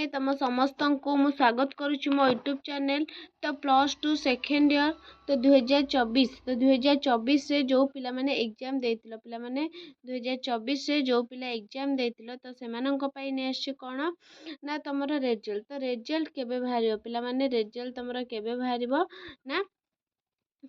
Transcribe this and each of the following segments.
तम समस्त को मु स्वागत करुच्ची मो यूट्यूब चैनल। तो +2 सेकेंड ईयर तो 2024 रे जो पिला माने एग्जाम देथिलो पिला माने 2024 रे जो पिला एग्जाम देथिलो तो सेमानंक पई ने आछि कोन ना तमरो रिजल्ट। तो रिजल्ट केबे बाहरियो पिला माने रिजल्ट तमरो केबे बाहरिबो ना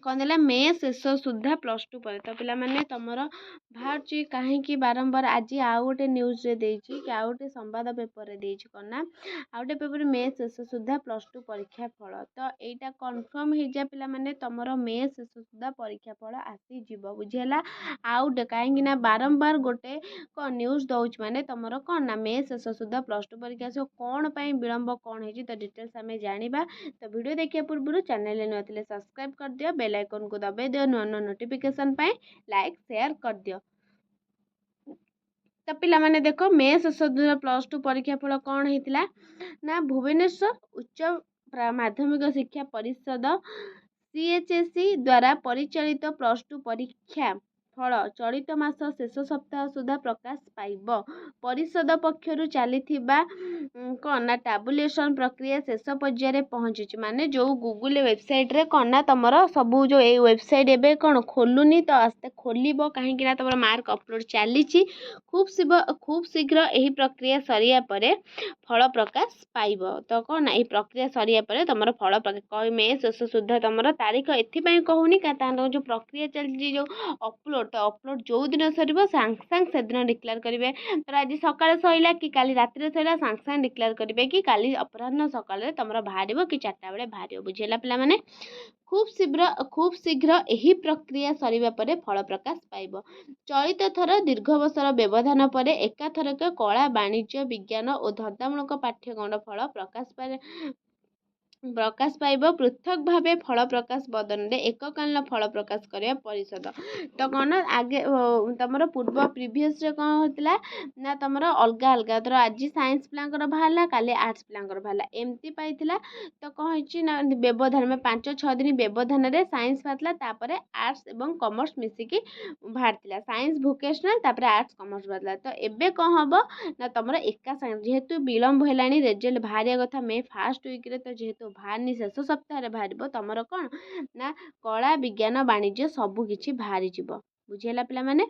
कौन देला मे शेष सुधा +2 पर। तो पिला माने तमरो बाहर कहीं बारंबार आज आउ गोटे न्यूज रे देछि कि आउ गोटे संवाद पेपर रे देछि कोन ना आउ गोटे पेपर मे शेष सुधा +2 परीक्षा फल। तो एटा कंफर्म हे जा पिला माने तमरो मे शेष सुधा परीक्षा फल आसी जिवो बुझियला। आउ कहीं ना बारंबार गोटे को न्यूज दउछ माने तमरो कोन ना मे शेष सुधा +2 परीक्षा सो कोन पई विलंब कोन हे तो डिटेल्स हमें जानिबा। तो वीडियो देखिया पूर्व चैनल ने नथिले सब्सक्राइब कर दियो, बेल आइकन को दबाई दियो, नुआ नुआ नोटिफिकेशन पाए लाइक शेयर कर दियो। तो पिला माने देखो मे शेष +2 परीक्षा फल कौन होता ना भुवनेश्वर उच्च माध्यमिक शिक्षा परिषद CHSE द्वारा परिचालित +2 परीक्षा फल चलित मास शेष सप्ताह सुधा प्रकाश पाइब। परिषद पक्षरु चलीथिबा कना टैबुलेशन प्रक्रिया शेष पर्याय पहुंची माने जो गूगल वेबसाइट रे कना तमरो सबू जो ए वेबसाइट एबे कोन खोलुनी तो आस्ते खोलिबो कहीं कि ना तमरो मार्क अपलोड चलीची। खूब शीघ्र एही प्रक्रिया सरिया परे फल प्रकाश पाइब। तो कौन एही प्रक्रिया सरिया परे तमरो फल प्रकाश मे शेष सुधा तमरो तारीख एथिपाई कहूनी का जो प्रक्रिया चलती जो अपलोड तो अपलोड जो दिन सर सांग सांग से दिन डिक्लेयर करेंगे। तो आज सकाଳେ सैला कि काली रातिर सैला सांग सांग डिक्लेयर करेंगे कि काली अपराह्न सकाळे तुम बाहर कि 4टा बेले बाहर बुझेगा पिला माने खूब शीघ्र एही प्रक्रिया सरिबा परे फल प्रकाश पाइब। चलित थर दीर्घ वर्षर व्यवधान पर एकाथरक कला वाणिज्य विज्ञान और धंदामूलक पाठ्यक्रम फल प्रकाश पाइब। पृथक भावे फल प्रकाश बदन में एककालीन फल प्रकाश करिया परिषद। तो कौन आगे तुम पूर्व प्रीवियस रे कौन होता ना तुम अलग अलग धर आज साइंस पिलांकर बाहरला काली आर्ट्स पिलांकर बाहरला एमती पाइथिला। तो कौन ना व्यवधान में 5-6 दिन व्यवधान रे साइंस बाहरला तापरे आर्ट्स एवं कॉमर्स मिसिकी बाहरला साइंस भोकेशनल तापरे आर्ट्स कॉमर्स बाहरला। तो एबे कौन हम ना तुम एका साइंस जेहेतु विलंब हैलानी रिजल्ट बाहरिया कथा मे फर्स्ट वीक रे तो जेहेतु बाहरनी शेष सप्ताह बाहर तुम कौन ना कला विज्ञान वाणिज्य सबकि बाहरी जीव बुझेगा पिला माने।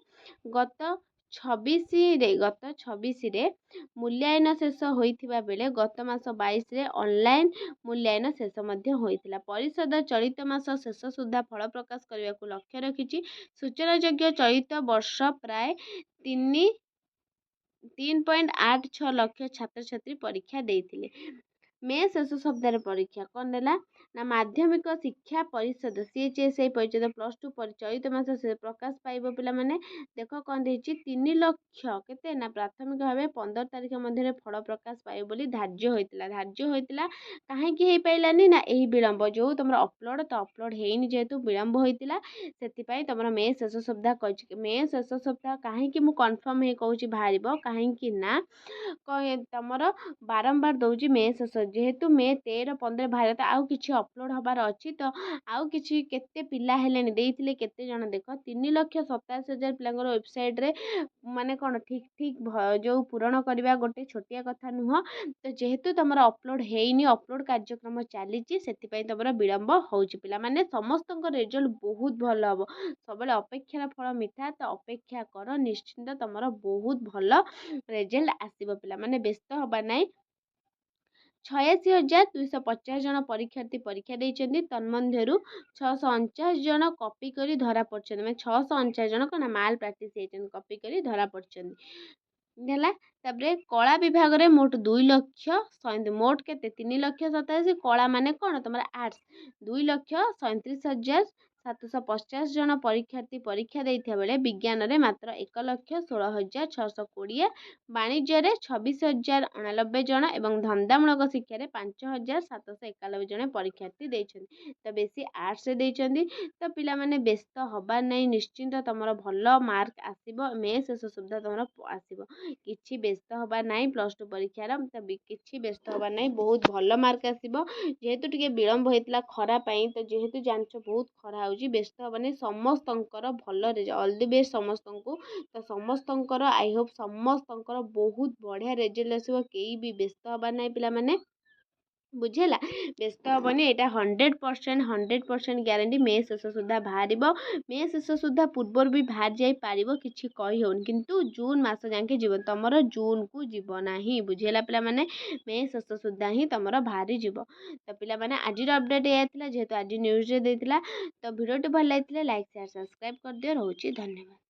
गत 26 रे मूल्यांकन शेष होइथिबा बेले गत मास 22 रे ऑनलाइन मूल्यांकन शेष मध्य होइथिला। परिषद चलित मास शेष सुधा फल प्रकाश करने को लक्ष्य रखिछि। सूचनायोग्य चलित वर्ष प्राय 3.86 लाख छात्र छात्री परीक्षा देइथिले। मे शेष सप्ताह परीक्षा कौन देला ना माध्यमिक शिक्षा परिषद CHSE परिषद +2 चलित मास से प्रकाश पाइब। पिला माने देख कौन देछि 3 लाख केते ना प्राथमिक भाव 15 तारीख मध्य फल प्रकाश पाइब बोली धार्य होइतिला काहे कि हे पाइलानी ना एही विलंब जो तुम अपलोड तो अपलोड हेनी जेहेतु विलंब होइतिला सेति पई तुम मे शेष सप्ताह कहछि मे शेष सप्ताह काहे कि मु कंफर्म हे कहछि बाहरिबो काहे कि ना तुमरो बारंबार दउछि मे शेष जेहेतु मे 13-15 भारत आउ किछि अपलोड हबार अछि। तो आउ किछि केते पिला हेलेनी देइथिले केते जण देख 3,87,000 पिलांगर वेबसाइट रे माने कोन ठीक जो पूरण करबा गोटे छोटिया कथा नुह। तो जेहेतु तुमर अपलोड हेइनी अपलोड कार्यक्रम चलीछि सेति पई तुमर विलंब होउछि। पिला माने समस्तक रिजल्ट बहुत भल हबो सबले अपेक्षार फल मिठा। तो अपेक्षा कर निश्चिंत तुमर बहुत भल रिजल्ट आसीबो पिला माने व्यस्त हबा नै। 86,250 जन परीक्षार्थी परीक्षा देइछन्ति तन्मध्यरु 649 जन कॉपी करी धरा पड़छन्ति माने 649 जन कना माल प्रैक्टिस हेछन्ति कॉपी करी धरा पड़छन्ति देला। तापरे कला विभाग रे मोट 2 लाख मोट केते 3,87,000 कला माने कोन तमरा आर्ट्स 2,37,750 जन परीक्षार्थी परीक्षा देइथिया बेले विज्ञान रे मात्र 1,16,620 वाणिज्य रे 26,089 जन एवं धंदामूलक शिक्षा रे 5,791 जन परीक्षार्थी देइछन्ति। तो बेसी आर्ट्स रे देइछन्ति। तो पिला माने व्यस्त हबा नै निश्चिंत तमरो भलो मार्क आसीबो मे शेष सुधा तमरो आसीबो किछि व्यस्त हबा नै +2 परीक्षा रा। तो किछि व्यस्त हबा नै बहुत भलो मार्क आसीबो जेहेतु टिके विलंब होइतला खरा पई। तो जेहेतु जानचो बहुत खरा ଯାଉଛି, ବ୍ୟସ୍ତ ହେବନି। ସମସ୍ତଙ୍କର ଭଲ ଅଲ୍ ଦି ବେଷ୍ଟ ସମସ୍ତଙ୍କୁ। ତ ସମସ୍ତଙ୍କର ଆଇ ହୋପ୍ ସମସ୍ତଙ୍କର ବହୁତ ବଢ଼ିଆ ରେଜଲ୍ଟ ଆସିବ। କେହି ବି ବ୍ୟସ୍ତ ହେବାର ନାହିଁ ପିଲାମାନେ, ବୁଝିହେଲା। ବ୍ୟସ୍ତ ହେବନି, ଏଇଟା 100% ଗ୍ୟାରେଣ୍ଟି ମେ ଶେଷ ସୁଦ୍ଧା ବାହାରିବ। ମେ ଶେଷ ସୁଦ୍ଧା ପୂର୍ବରୁ ବି ବାହାରି ଯାଇପାରିବ, କିଛି କହି ହେଉନି, କିନ୍ତୁ ଜୁନ୍ ମାସ ଯାକେ ଯିବ, ତୁମର ଜୁନ୍କୁ ଯିବ ନାହିଁ, ବୁଝିହେଲା ପିଲାମାନେ। ମେ ଶେଷ ସୁଦ୍ଧା ହିଁ ତୁମର ବାହାରିଯିବ। ତ ପିଲାମାନେ ଆଜିର ଅପଡ଼େଟ୍ ଏଇଆ ଥିଲା, ଯେହେତୁ ଆଜି ନ୍ୟୁଜ୍ରେ ଦେଇଥିଲା। ତ ଭିଡ଼ିଓଟି ଭଲ ଲାଗିଥିଲେ ଲାଇକ୍ ସେୟାର ସବସ୍କ୍ରାଇବ୍ କରିଦିଅ। ରହୁଛି, ଧନ୍ୟବାଦ।